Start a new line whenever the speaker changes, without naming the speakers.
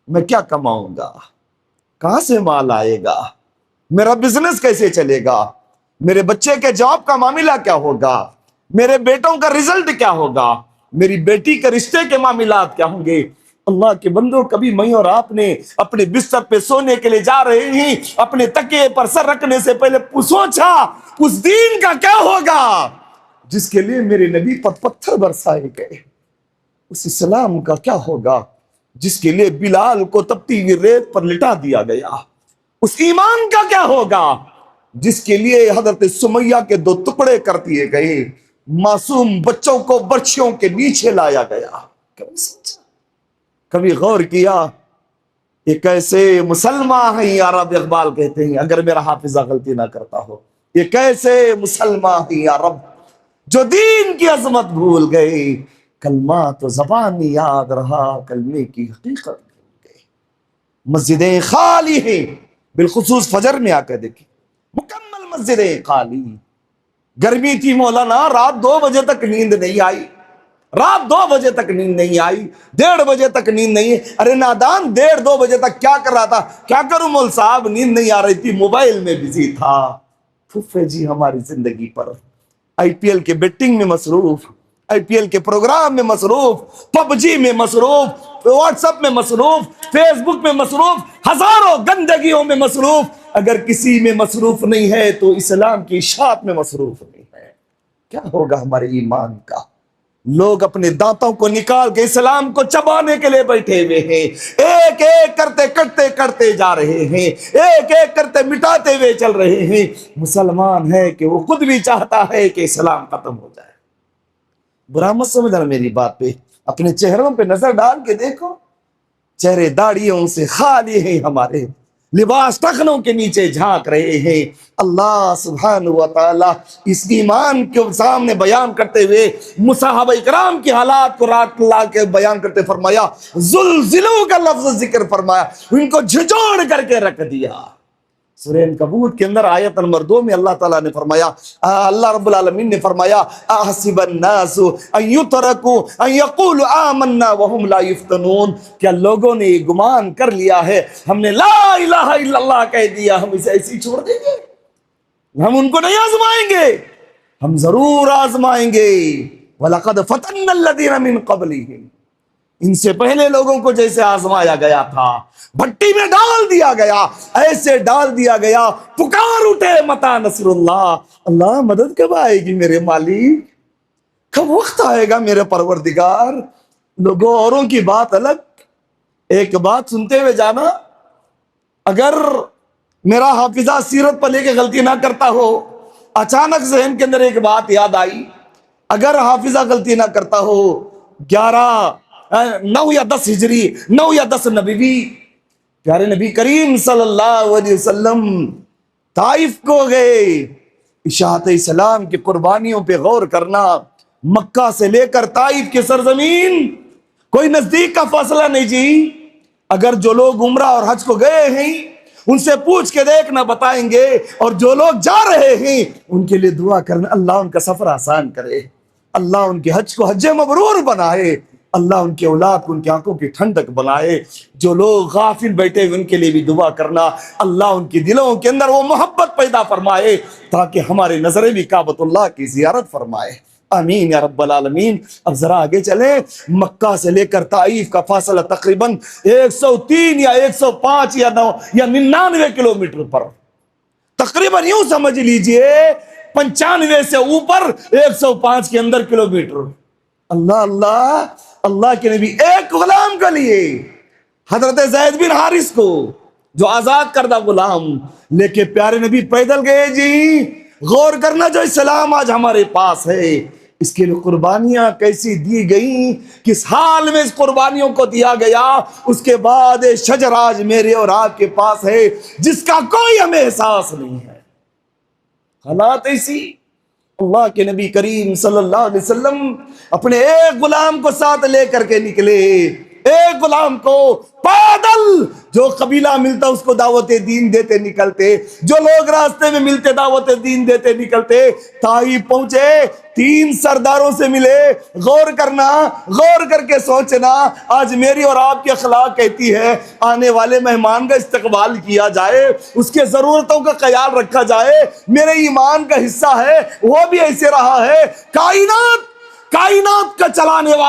میں کیا کماؤں گا، کہاں سے مال آئے گا، میرا بزنس کیسے چلے گا، میرے بچے کے جاب کا معاملہ کیا ہوگا، میرے بیٹوں کا رزلٹ کیا ہوگا، میری بیٹی کے رشتے کے معاملات کیا ہوں گے۔ اللہ کے بندوں، کبھی میں اور آپ نے اپنے بستر پہ سونے کے لیے جا رہے ہیں، اپنے تکیے پر سر رکھنے سے پہلے سوچا اس دین کا کیا ہوگا جس کے لیے میرے نبی پر پتھر برسائے گئے، اس اسلام کا کیا ہوگا جس کے لیے بلال کو تپتی ہوئی ریت پر لٹا دیا گیا، اس ایمان کا کیا ہوگا جس کے لیے حضرت سمیہ کے 2 ٹکڑے کر دیے گئے، معصوم بچوں کو برچھیوں کے نیچے لایا گیا۔ کبھی سوچا، کبھی غور کیا، یہ کیسے مسلمان ہیں یا رب، اقبال کہتے ہیں اگر میرا حافظہ غلطی نہ کرتا ہو، یہ کیسے مسلمان ہیں یا رب جو دین کی عظمت بھول گئے، کلمہ تو زبانی یاد رہا، کلمے کی حقیقت بھول گئے۔ مسجدیں خالی ہیں، بالخصوص فجر میں آ کے دیکھیں، مکمل مسجدیں خالی۔ گرمی تھی مولانا، رات 2 بجے تک نیند نہیں آئی، رات 2 بجے تک نیند نہیں آئی، 1:30 بجے تک نیند نہیں۔ ارے نادان، 1:30-2 بجے تک کیا کر رہا تھا؟ کیا کروں مول صاحب، نیند نہیں آ رہی تھی، موبائل میں بزی تھا۔ پھوپھے جی ہماری زندگی پر آئی پی ایل کے بیٹنگ میں مصروف، آئی پی ایل کے پروگرام میں مصروف، پب جی میں مصروف، واٹس ایپ میں مصروف، فیس بک میں مصروف، ہزاروں گندگیوں میں مصروف۔ اگر کسی میں مصروف نہیں ہے تو اسلام کی اشاعت میں مصروف نہیں ہے۔ کیا ہوگا ہمارے ایمان کا؟ لوگ اپنے دانتوں کو نکال کے اسلام کو چبانے کے لیے بیٹھے ہوئے ہیں، ایک ایک کرتے کٹتے جا رہے ہیں، ایک ایک کرتے مٹاتے ہوئے چل رہے ہیں۔ مسلمان ہے کہ وہ خود بھی چاہتا ہے کہ اسلام ختم ہو جائے۔ برا مت سمجھنا میری بات پہ، اپنے چہروں پہ نظر ڈال کے دیکھو، چہرے داڑھیوں سے خالی ہیں ہمارے، لباس ٹخنوں کے نیچے جھانک رہے ہیں۔ اللہ سبحانہ و تعالی اس ایمان کے سامنے بیان کرتے ہوئے صحابہ کرام کی حالات کو رات لا کے بیان کرتے فرمایا، زلزلوں کا لفظ ذکر فرمایا، ان کو جھجوڑ کر کے رکھ دیا۔ سورہ عنکبوت کے اندر آیت نمبر 2 میں اللہ تعالیٰ نے فرمایا، اللہ رب العالمین نے فرمایا، احسب الناس ان یترکوا ان یقولوا آمنا وهم لا یفتنون، کیا لوگوں نے یہ گمان کر لیا ہے ہم نے لا الہ الا اللہ کہہ دیا ہم اسے ایسے ہی چھوڑ دیں گے؟ ہم ان کو نہیں آزمائیں گے، ہم ضرور آزمائیں گے۔ وَلَقَدْ فَتَنَّ الَّذِينَ مِن قَبْلِهِمْ، ان سے پہلے لوگوں کو جیسے آزمایا گیا تھا، بھٹی میں ڈال دیا گیا، ایسے ڈال دیا گیا، پکار اٹھے متا نصر اللہ، اللہ مدد کب آئے گی میرے مالک، کب وقت آئے گا میرے پروردگار۔ لوگوں اوروں کی بات الگ، ایک بات سنتے ہوئے جانا، اگر میرا حافظہ سیرت پر لے کے غلطی نہ کرتا ہو، اچانک ذہن کے اندر ایک بات یاد آئی، اگر حافظہ غلطی نہ کرتا ہو 9 یا 10 ہجری، 9 یا 10 نبوی، پیارے نبی کریم صلی اللہ علیہ وسلم طائف کو گئے۔ اشاعت اسلام کی قربانیوں پہ غور کرنا، مکہ سے لے کر طائف کی سرزمین کوئی نزدیک کا فاصلہ نہیں جی۔ اگر جو لوگ عمرہ اور حج کو گئے ہیں ان سے پوچھ کے دیکھنا، بتائیں گے، اور جو لوگ جا رہے ہیں ان کے لیے دعا کرنا، اللہ ان کا سفر آسان کرے، اللہ ان کے حج کو حج مبرور بنائے، اللہ ان کی اولاد کو ان کی آنکھوں کی ٹھنڈک بنائے۔ جو لوگ غافل بیٹھے ہوئے ان کے لیے بھی دعا کرنا، اللہ ان کی دلوں کے اندر وہ محبت پیدا فرمائے تاکہ ہمارے نظریں بھی کعبۃ اللہ کی زیارت فرمائے۔ آمین یا رب العالمین۔ اب ذرا آگے چلیں، مکہ سے لے کر طائف کا فاصلہ تقریباً 103 یا 105 یا 99 کلومیٹر پر، تقریباً یوں سمجھ لیجئے 95 سے اوپر 105 کے اندر کلومیٹر۔ اللہ اللہ، اللہ کے نبی ایک غلام کے لیے، حضرت زید بن حارث کو جو آزاد کردہ غلام لے کے پیارے نبی پیدل گئے جی۔ غور کرنا، جو اسلام آج ہمارے پاس ہے اس کے لیے قربانیاں کیسی دی گئیں، کس حال میں اس قربانیوں کو دیا گیا، اس کے بعد شجر آج میرے اور آپ کے پاس ہے جس کا کوئی ہمیں احساس نہیں ہے۔ حالات ایسی، اللہ کے نبی کریم صلی اللہ علیہ وسلم اپنے ایک غلام کو ساتھ لے کر کے نکلے، ایک غلام کو پیدل جو قبیلہ ملتا اس کو دعوت دین دیتے نکلتے، جو لوگ راستے میں ملتے دعوت دین دیتے نکلتے۔ طائف پہنچے، 3 سرداروں سے ملے۔ غور کرنا، غور کر کے سوچنا، آج میری اور آپ کی اخلاق کہتی ہے آنے والے مہمان کا استقبال کیا جائے، اس کے ضرورتوں کا خیال رکھا جائے۔ میرے ایمان کا حصہ ہے، وہ بھی ایسے رہا ہے۔ کائنات کا چلانے والا